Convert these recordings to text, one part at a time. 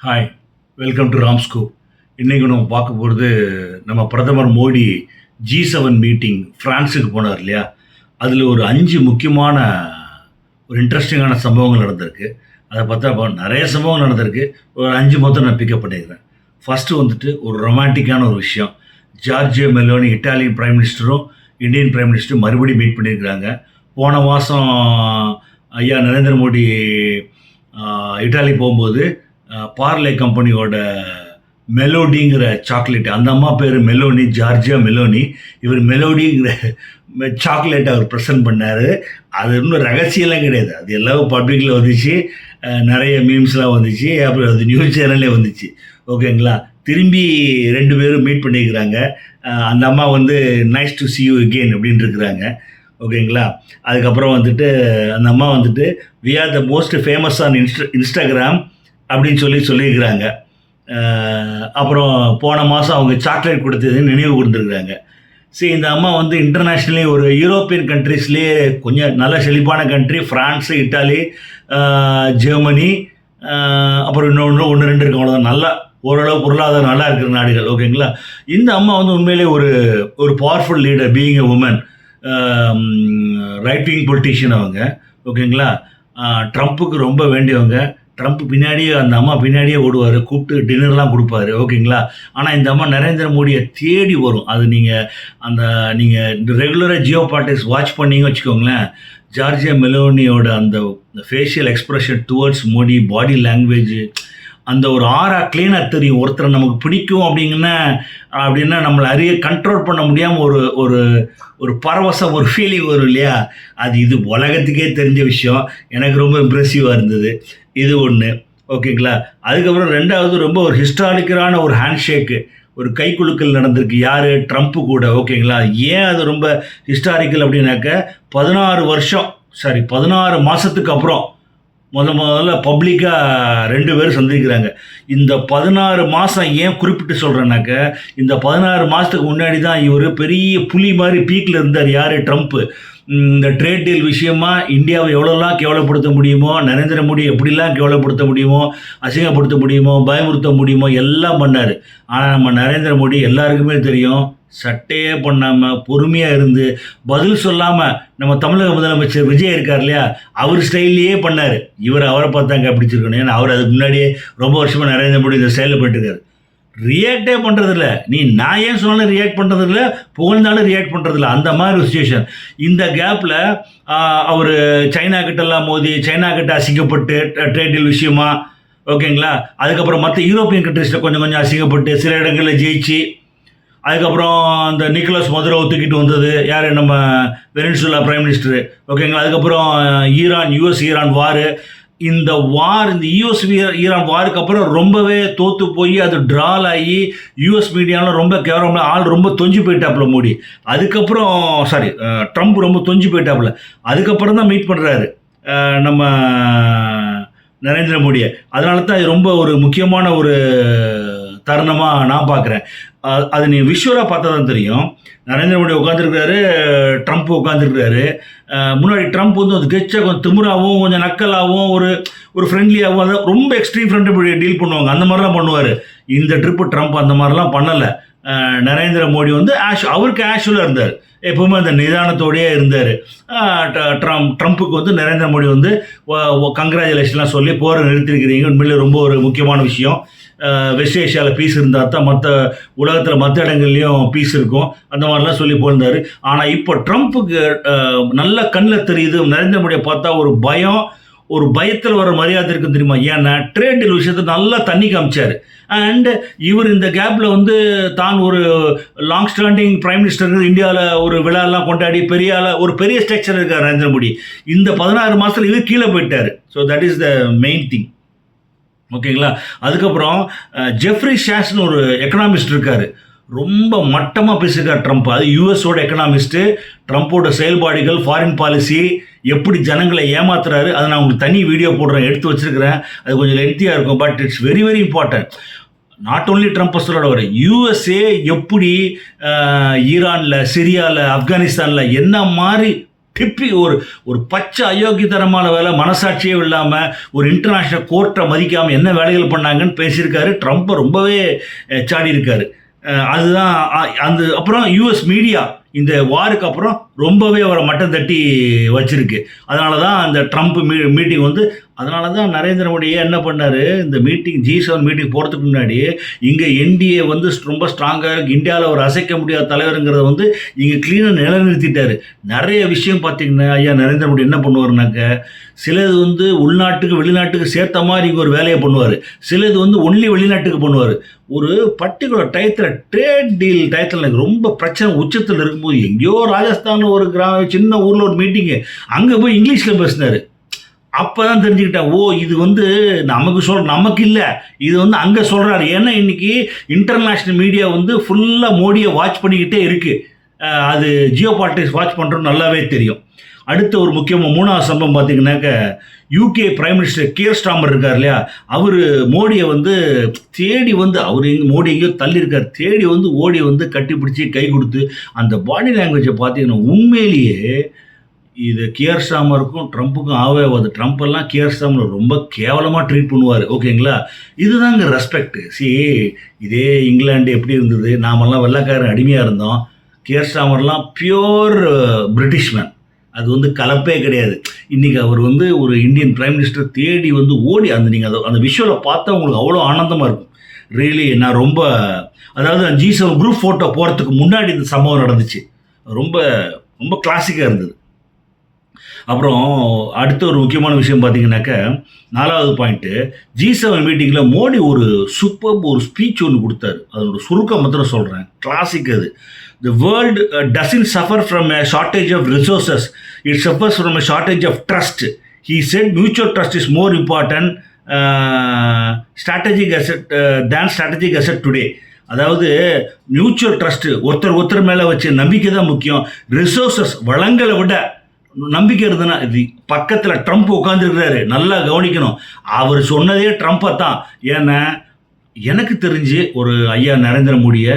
Hi, welcome to ராம்ஸ்கோப். இன்றைக்கி நம்ம பார்க்க போகிறது நம்ம பிரதமர் மோடி G7 மீட்டிங் ஃப்ரான்ஸுக்கு போனார் இல்லையா? அதில் ஒரு 5 முக்கியமான ஒரு இன்ட்ரெஸ்டிங்கான சம்பவங்கள் நடந்திருக்கு. அதை பார்த்தா இப்போ நிறைய சம்பவங்கள் நடந்திருக்கு. ஒரு 5 மொத்தம் நான் பிக்கப் பண்ணியிருக்கிறேன். ஃபஸ்ட்டு வந்துட்டு ஒரு ரொமான்டிக்கான ஒரு விஷயம். ஜார்ஜியோ மெலோனி இட்டாலியன் பிரைம் மினிஸ்டரும் இந்தியன் பிரைம் மினிஸ்டரும் மறுபடியும் மீட் பண்ணியிருக்கிறாங்க. போன மாதம் ஐயா நரேந்திர மோடி இட்டாலி போகும்போது பார்லே கம்பெனியோட மெலோடிங்கிற சாக்லேட், அந்த அம்மா பேர் மெலோனி, ஜார்ஜியா மெலோனி. இவர் மெலோடிங்கிற சாக்லேட் அவர் ப்ரெசென்ட் பண்ணார். அது இன்னும் ரகசியம்லாம் கிடையாது, அது எல்லாம் பப்ளிக்கில் வந்துச்சு, நிறைய மீம்ஸ்லாம் வந்துச்சு, அப்புறம் அது நியூஸ் சேனல்லே வந்துச்சு. ஓகேங்களா? திரும்பி 2 பேரும் மீட் பண்ணியிருக்கிறாங்க. அந்த அம்மா வந்து nice to see you again அப்படின்ட்டு இருக்கிறாங்க. ஓகேங்களா? அதுக்கப்புறம் வந்துட்டு அந்த அம்மா வந்துட்டு we are the most famous on Instagram அப்படின்னு சொல்லியிருக்கிறாங்க. அப்புறம் போன மாதம் அவங்க சாக்லேட் கொடுத்ததுன்னு நினைவு கொடுத்துருக்குறாங்க. சரி, இந்த அம்மா வந்து இன்டர்நேஷ்னலி ஒரு யூரோப்பியன் கண்ட்ரீஸ்லேயே கொஞ்சம் நல்ல செழிப்பான கண்ட்ரி ஃப்ரான்ஸு, இட்டாலி, ஜெர்மனி, அப்புறம் இன்னொன்று 2 இருக்கு, அவ்வளோதான். நல்லா ஓரளவு பொருளாதாரம் நல்லா இருக்கிற நாடுகள். ஓகேங்களா? இந்த அம்மா வந்து உண்மையிலே ஒரு powerful leader, being a woman, right wing politician அவங்க. ஓகேங்களா? ட்ரம்ப்புக்கு ரொம்ப வேண்டியவங்க. ட்ரம்ப் பின்னாடியே, அந்த அம்மா பின்னாடியே ஓடுவார், கூப்பிட்டு டின்னர்லாம் கொடுப்பாரு. ஓகேங்களா? ஆனால் இந்த அம்மா நரேந்திர மோடியை தேடி வரும். அது நீங்கள் ரெகுலராக ஜியோ பாலிடிக்ஸ் வாட்ச் பண்ணிங்க வச்சுக்கோங்களேன், ஜார்ஜியா மெலோனியோட அந்த facial expression towards Modi, body language, அந்த ஒரு ஆரா கிளீனாக தெரியும். ஒருத்தரை நமக்கு பிடிக்கும் அப்படின்னா நம்மளை கண்ட்ரோல் பண்ண முடியாமல் ஒரு ஒரு பரவசம், ஒரு ஃபீலிங் வரும் இல்லையா? இது உலகத்துக்கே தெரிஞ்ச விஷயம். எனக்கு ரொம்ப இம்ப்ரெசிவாக இருந்தது. இது ஒன்று. ஓகேங்களா? அதுக்கப்புறம் 2வது ரொம்ப ஒரு ஹிஸ்டாரிக்கலான ஒரு ஹேண்ட் ஷேக்கு, ஒரு கைக்குலுக்கல் நடந்திருக்கு. யார்? ட்ரம்ப்பு கூட. ஓகேங்களா? ஏன் அது ரொம்ப ஹிஸ்டாரிக்கல் அப்படின்னாக்க, 16 மாதத்துக்கு அப்புறம் முதல்ல பப்ளிக்காக 2 பேரும் சந்திக்கிறாங்க. இந்த 16 மாதம் ஏன் குறிப்பிட்டு சொல்கிறேன்னாக்க, இந்த 16 மாதத்துக்கு முன்னாடி தான் இவர் பெரிய புலி மாதிரி பீக்கில் இருந்தார். யார்? ட்ரம்ப்பு. இந்த ட்ரேட் டீல் விஷயமா இந்தியாவை எவ்வளோலாம் கேவலப்படுத்த முடியுமோ, நரேந்திர மோடி எப்படிலாம் கேவலப்படுத்த முடியுமோ, அசிங்கப்படுத்த முடியுமோ, பயமுறுத்த முடியுமோ எல்லாம் பண்ணார். ஆனால் நம்ம நரேந்திர மோடி எல்லாருக்குமே தெரியும், சட்டையே பண்ணாமல் பொறுமையாக இருந்து பதில் சொல்லாமல், நம்ம தமிழக முதலமைச்சர் விஜய் இருக்கார் இல்லையா, அவர் ஸ்டைல்லையே பண்ணார். அவரை பார்த்தாங்க பிடிச்சிருக்கணும். ஏன்னா அவர் அதுக்கு முன்னாடியே ரொம்ப வருஷமாக நரேந்திர மோடி இந்த ஸ்டைலில் பண்ணிட்டுருக்காரு. ரியாக்டே பண்ணுறதில்ல. நான் ஏன் சொன்னாலும் ரியாக்ட் பண்ணுறதில்ல, புகழ்ந்தாலும் ரியாக்ட் பண்ணுறதில்ல. அந்த மாதிரி ஒரு சுச்சுவேஷன். இந்த கேப்பில் அவர் சைனா கிட்டலாம் மோதி, சைனா கிட்ட அசிங்கப்பட்டு ட்ரேட் டீல் விஷயமா. ஓகேங்களா? அதுக்கப்புறம் மற்ற யூரோப்பியன் கண்ட்ரீஸில் கொஞ்சம் அசிங்கப்பட்டு சில இடங்களில் ஜெயிச்சு, அதுக்கப்புறம் அந்த நிக்கோலஸ் மதுரோவை தூக்கிட்டு வந்தது யார்? நம்ம வெனிசுலா பிரைம் மினிஸ்டரு. ஓகேங்களா? அதுக்கப்புறம் US ஈரான் வார். இந்த US ஈரான் வாருக்கு அப்புறம் ரொம்பவே தோற்று போய் அது ட்ரால் ஆகி US மீடியாவில் ரொம்ப கேவலமாக ஆள் ரொம்ப தொஞ்சு போயிட்டாப்புல மோடி. அதுக்கப்புறம் ட்ரம்ப் ரொம்ப தொஞ்சு போயிட்டாப்புல. அதுக்கப்புறம் தான் மீட் பண்ணுறாரு நம்ம நரேந்திர மோடியை. அதனால தான் இது ரொம்ப ஒரு முக்கியமான ஒரு தருணமாக நான் பார்க்குறேன். அது நீ விஷுவலாக பார்த்தா தான் தெரியும். நரேந்திர மோடி உட்காந்துருக்கிறாரு, ட்ரம்ப் உட்காந்துருக்கிறாரு. முன்னாடி ட்ரம்ப் வந்து அது கெச்சாக கொஞ்சம் திமுறாகவும், கொஞ்சம் நக்கலாகவும், ஒரு ஃப்ரெண்ட்லியாகவும், அதை ரொம்ப எக்ஸ்ட்ரீம் ஃப்ரெண்டு டீல் பண்ணுவாங்க. அந்த மாதிரிலாம் பண்ணுவார். இந்த ட்ரிப்பு ட்ரம்ப் அந்த மாதிரிலாம் பண்ணலை. நரேந்திர மோடி வந்து அவருக்கு ஆஷுவலாக இருந்தார். எப்பவுமே அந்த நிதானத்தோடையே இருந்தார். ட்ரம்ப்புக்கு வந்து நரேந்திர மோடி வந்து கங்க்ராச்சுலேஷன்லாம் சொல்லி போரை நிறுத்திருக்கிறீங்க, உண்மையிலே ரொம்ப ஒரு முக்கியமான விஷயம். வெஸ்ட் ஏஷியாவில் பீஸ் இருந்தால் தான் மற்ற உலகத்தில் மற்ற இடங்கள்லையும் பீஸ் இருக்கும், அந்த மாதிரிலாம் சொல்லி போயிருந்தார். ஆனால் இப்போ ட்ரம்ப்புக்கு நல்ல கண்ணில் தெரியுது, நரேந்திர மோடியை பார்த்தா ஒரு பயத்தில் வர மரியாதை இருக்குன்னு தெரியுமா? ஏன்னா ட்ரேட் டீல் விஷயத்தை நல்லா தண்ணி காமிச்சார். அண்ட் இவர் இந்த கேப்பில் வந்து தான் ஒரு லாங் ஸ்டாண்டிங் பிரைம் மினிஸ்டர், இந்தியாவில் ஒரு விழாலாம் கொண்டாடி ஒரு பெரிய ஸ்ட்ரக்சர் இருக்கார் நரேந்திர மோடி. இந்த 16 மாதத்தில் இவர் கீழே போயிட்டார். So that is the main thing. ஓகேங்களா? அதுக்கப்புறம் ஜெஃப்ரி ஷாஸ்னு ஒரு எக்கனாமிஸ்ட் இருக்கார், ரொம்ப மட்டமாக பேசியிருக்கார் ட்ரம்ப். அது யூஎஸோட எக்கனாமிஸ்ட்டு. ட்ரம்ப்போட செயல்பாடுகள், ஃபாரின் பாலிசி, எப்படி ஜனங்களை ஏமாத்துறாரு, அதை நான் உங்களுக்கு தனி வீடியோ போடுறேன், எடுத்து வச்சுருக்கிறேன். அது கொஞ்சம் லென்த்தியாக இருக்கும், but it's very very important. Not only Trump சொல்லோட USA எப்படி ஈரானில், சிரியாவில், ஆப்கானிஸ்தானில் என்ன மாதிரி ஒரு ஒரு பச்சை அயோக்கியத்தனமான வேலை, மனசாட்சியே இல்லாமல் ஒரு இன்டர்நேஷ்னல் கோர்ட்டை மதிக்காமல் என்ன வேலைகள் பண்ணாங்கன்னு பேசியிருக்காரு. ட்ரம்ப்பை ரொம்பவே சாடி இருக்காரு. அதுதான் அந்த அப்புறம் யூஎஸ் மீடியா இந்த வாருக்கு அப்புறம் ரொம்பவே அவரை மட்டம் தட்டி வச்சிருக்கு. அதனால தான் அந்த ட்ரம்ப் மீட்டிங் வந்து அதனால தான் நரேந்திர மோடியே என்ன பண்ணார், இந்த மீட்டிங் G7 மீட்டிங் போகிறதுக்கு முன்னாடி இங்கே என்டிஏ வந்து ரொம்ப ஸ்ட்ராங்காக இருக்குது, இந்தியாவில் ஒரு அசைக்க முடியாத தலைவருங்கிறத வந்து இங்கே க்ளீனாக நிலைநிறுத்திட்டார். நிறைய விஷயம் பார்த்திங்கன்னா ஐயா நரேந்திர மோடி என்ன பண்ணுவார்னாக்க, சிலது வந்து உள்நாட்டுக்கு வெளிநாட்டுக்கு சேர்த்த மாதிரி இங்கே ஒரு வேலையை பண்ணுவார், சிலது வந்து ஒன்லி வெளிநாட்டுக்கு பண்ணுவார். ஒரு பர்டிகுலர் டயத்தில் ட்ரேட் டீல் டயத்தில் எனக்கு ரொம்ப பிரச்சனை உச்சத்தில் இருக்கும்போது எங்கேயோ ராஜஸ்தானில் ஒரு சின்ன ஊரில் ஒரு மீட்டிங்கு, அங்கே போய் இங்கிலீஷில் பேசினார். அப்போ தான் தெரிஞ்சுக்கிட்டேன், ஓ இது வந்து நமக்கு இல்லை, இது வந்து அங்கே சொல்கிறாரு. ஏன்னா இன்றைக்கி இன்டர்நேஷ்னல் மீடியா வந்து ஃபுல்லாக மோடியை வாட்ச் பண்ணிக்கிட்டே இருக்குது. அது ஜியோ பாலிட்டிக்ஸ் வாட்ச் பண்ணுறோன்னு நல்லாவே தெரியும். அடுத்த ஒரு முக்கியமாக 3வது சம்பவம் பார்த்தீங்கன்னாக்க, UK prime minister gear Starmer இருக்கார் இல்லையா, அவர் மோடியை வந்து தேடி வந்து மோடி எங்கேயோ தள்ளியிருக்கார், தேடி வந்து ஓடி வந்து கட்டிப்பிடிச்சி கை கொடுத்து அந்த பாடி லாங்குவேஜை பார்த்தீங்கன்னா உண்மையிலேயே இது கியர் ஸ்டாமருக்கும் ட்ரம்ப்புக்கும் ஆகாது. ட்ரம்ப் எல்லாம் கியர் ஸ்டாமர் ரொம்ப கேவலமாக ட்ரீட் பண்ணுவார். ஓகேங்களா, இதுதாங்க ரெஸ்பெக்ட். இதே இங்கிலாந்து எப்படி இருந்தது, நாமெல்லாம் வெள்ளைக்காரன் அடிமையாக இருந்தோம், கியர் ஸ்டாமர்லாம் பியோர் பிரிட்டிஷ் மேன், அது வந்து கலப்பே கிடையாது. இன்றைக்கி அவர் வந்து ஒரு இந்தியன் பிரைம் மினிஸ்டர் தேடி வந்து ஓடி நீங்கள் அந்த விஷுவலை பார்த்தா உங்களுக்கு அவ்வளோ ஆனந்தமாக இருக்கும். ரியலி நான் ரொம்ப அதாவது G7 குரூப் ஃபோட்டோ போகிறதுக்கு முன்னாடி இந்த சம்பவம் நடந்துச்சு. ரொம்ப ரொம்ப கிளாசிக்காக இருந்தது. அப்புறம் அடுத்த ஒரு முக்கியமான விஷயம் பார்த்தீங்கன்னாக்க, 4வது பாயிண்ட்டு, G7 மீட்டிங்கில் மோடி ஒரு ஒரு ஸ்பீச் ஒன்று கொடுத்தாரு. அதோட சுருக்கம் மாத்திரம் சொல்கிறேன், கிளாசிக் அது. The world doesn't suffer from a shortage of resources, it suffers from a shortage of trust. He said mutual trust is more important strategic asset than strategic asset today. அதாவது mutual trust, ஒருத்தர் மேலே வச்ச நம்பிக்கை தான் முக்கியம். Resources வளங்களை விட நம்பிக்கை இருந்ததுன்னா, இது பக்கத்தில் ட்ரம்ப் உட்காந்துருக்கிறாரு, நல்லா கவனிக்கணும். அவர் சொன்னதே ட்ரம்ப்பை தான். ஏன்னா எனக்கு தெரிஞ்சு ஒரு ஐயா நரேந்திர மோடியை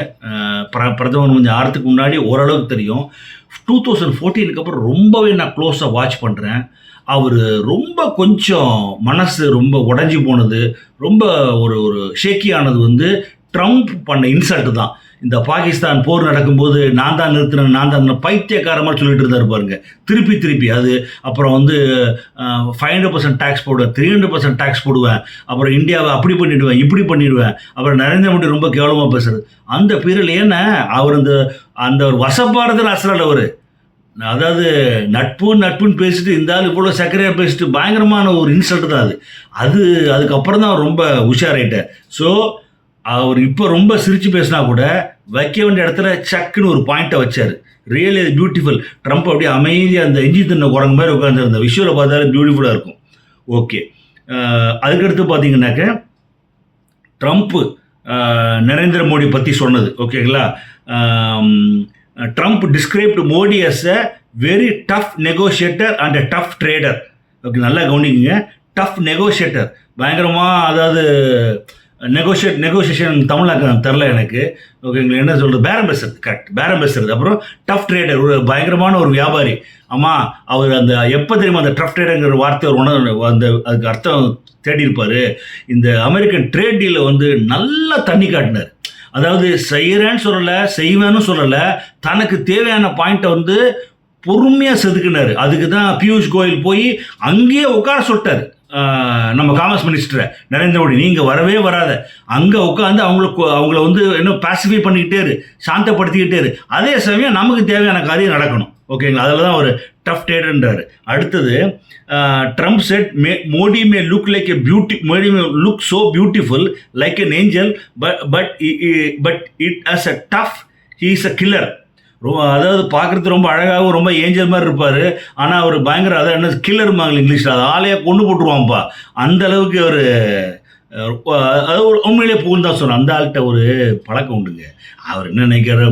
பிரதமர் கொஞ்சம் ஆறதுக்கு முன்னாடி ஓரளவுக்கு தெரியும். 2014 அப்புறம் ரொம்பவே நான் க்ளோஸாக வாட்ச் பண்ணுறேன். அவர் ரொம்ப கொஞ்சம் மனசு ரொம்ப உடஞ்சி போனது, ரொம்ப ஒரு ஷேக்கியானது வந்து ட்ரம்ப் பண்ண இன்சல்ட்டு தான். இந்த பாகிஸ்தான் போர் நடக்கும்போது நான் தான் நிறுத்தினேன், பைத்தியக்கார மாதிரி சொல்லிட்டு இருந்தார் பாருங்க, திருப்பி அது. அப்புறம் வந்து 500% டேக்ஸ் போடுவேன், 300% டேக்ஸ் போடுவேன், அப்புறம் இந்தியாவை அப்படி பண்ணிவிடுவேன், இப்படி பண்ணிடுவேன். அப்புறம் நரேந்திர மோடி ரொம்ப கேவலமாக பேசுறது அந்த பீரியட். ஏன்னா அவர் அந்த ஒரு வசப்பாரத்தில் அசரல் அவர். அதாவது நட்புன்னு பேசிட்டு இந்த ஆள் இவ்வளோ சக்கரையாக பேசிட்டு பயங்கரமான ஒரு இன்சல்ட்டு தான் அது. அதுக்கப்புறம் தான் ரொம்ப உஷாராயிட்டார். ஸோ அவர் இப்போ ரொம்ப சிரித்து பேசினா கூட வைக்க வேண்டிய இடத்துல சக்குன்னு ஒரு பாயிண்ட்டை வச்சார். Really beautiful. ட்ரம்ப் அப்படியே அமைதியாக அந்த எஞ்சி தின்ன குரங்கு மாதிரி உட்காந்துருந்த விஷுவலை பார்த்தாலே பியூட்டிஃபுல்லாக இருக்கும். ஓகே, அதுக்கடுத்து பார்த்தீங்கன்னாக்க ட்ரம்ப்பு நரேந்திர மோடி பற்றி சொன்னது. ஓகேங்களா, Trump described Modi as a very tough negotiator and a tough trader. Okay, நல்லா கவனிக்குங்க, டஃப் நெகோஷியேட்டர் பயங்கரமாக, அதாவது நெகோசியேஷன் தமிழாக்க தெரில எனக்கு. ஓகேங்களா, என்ன சொல்கிறது, பேரம் பேசுறது, கரெக்ட், பேரம் பேசுறது. அப்புறம் டஃப் ட்ரேடர், ஒரு பயங்கரமான ஒரு வியாபாரி. ஆமாம், அவர் அந்த எப்போ தெரியுமா அந்த டஃப் ட்ரேடருங்கிற வார்த்தை அதுக்கு அர்த்தம் தேடி இருப்பார். இந்த அமெரிக்கன் ட்ரேட் டீலை வந்து நல்லா தண்ணி காட்டினார். அதாவது செய்கிறேன்னு சொல்லலை, செய்வேன்னு சொல்லலை, தனக்கு தேவையான பாயிண்ட்டை வந்து பொறுமையாக செதுக்கினார். அதுக்கு தான் பியூஷ் கோயல் போய் அங்கேயே உட்கார சொல்லிட்டார் நம்ம காமர்ஸ் மினிஸ்டரை, நரேந்திர மோடி நீங்கள் வரவே வராத, அங்கே உட்காந்து அவங்கள வந்து இன்னும் பாசிஃபை பண்ணிக்கிட்டே சாந்தப்படுத்திக்கிட்டே அதே சமயம் நமக்கு தேவையான காரியம் நடக்கணும். ஓகேங்களா, அதில் தான் ஒரு டஃப் ட்ரேடர்ன்றார். அடுத்தது Trump said Modi may look so beautiful like an angel but it as a tough he is a killer. அதாவது பார்க்குறது ரொம்ப அழகாகவும் ரொம்ப ஏஞ்சல் மாதிரி இருப்பார், ஆனால் அவர் பயங்கர அதாவது என்ன கில்லருமாங்க இங்கிலீஷில், அது ஆளையே கொண்டு போட்டுருவான்ப்பா. அந்த அளவுக்கு அவர் அது ஒரு உண்மையிலே புகழ் தான் சொன்னோம். அந்த ஆள்கிட்ட ஒரு பழக்கம் உண்டுங்க. அவர் என்ன நினைக்கிறாரோ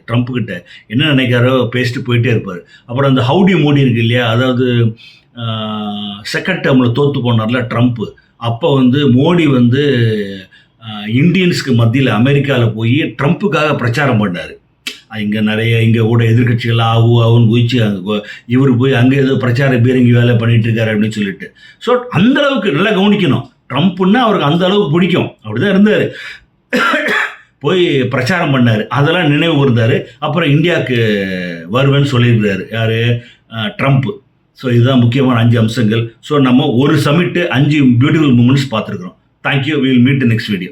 ட்ரம்ப்புக்கிட்ட என்ன நினைக்கிறாரோ பேசிட்டு போயிட்டே இருப்பார். அப்புறம் அந்த ஹவுடி மோடி இருக்கு இல்லையா, அதாவது செகண்ட் டேர்மில் தோற்று போனார்ல ட்ரம்ப்பு, அப்போ வந்து மோடி வந்து இந்தியன்ஸ்க்கு மத்தியில் அமெரிக்காவில் போய் ட்ரம்ப்புக்காக பிரச்சாரம் பண்ணார். இங்கே இங்கே கூட எதிர்க்கட்சிகள் ஆகுன்னு குதிச்சு இவர் போய் அங்கே ஏதோ பிரச்சார பீரங்கி வேலை பண்ணிட்டு இருக்காரு அப்படின்னு சொல்லிட்டு. ஸோ அந்த அளவுக்கு நல்லா கவனிக்கணும். ட்ரம்ப்னா அவருக்கு அந்த அளவுக்கு பிடிக்கும். அப்படிதான் இருந்தார். போய் பிரச்சாரம் பண்ணார், அதெல்லாம் நினைவு கூர்ந்தார். அப்புறம் இந்தியாவுக்கு வருவேன்னு சொல்லியிருக்கிறாரு யார், ட்ரம்ப். ஸோ இதுதான் முக்கியமான 5 அம்சங்கள். ஸோ நம்ம ஒரு சமிட்டு 5 பியூட்டிஃபுல் மூமெண்ட்ஸ் பார்த்துருக்குறோம். Thank you. We will meet next video.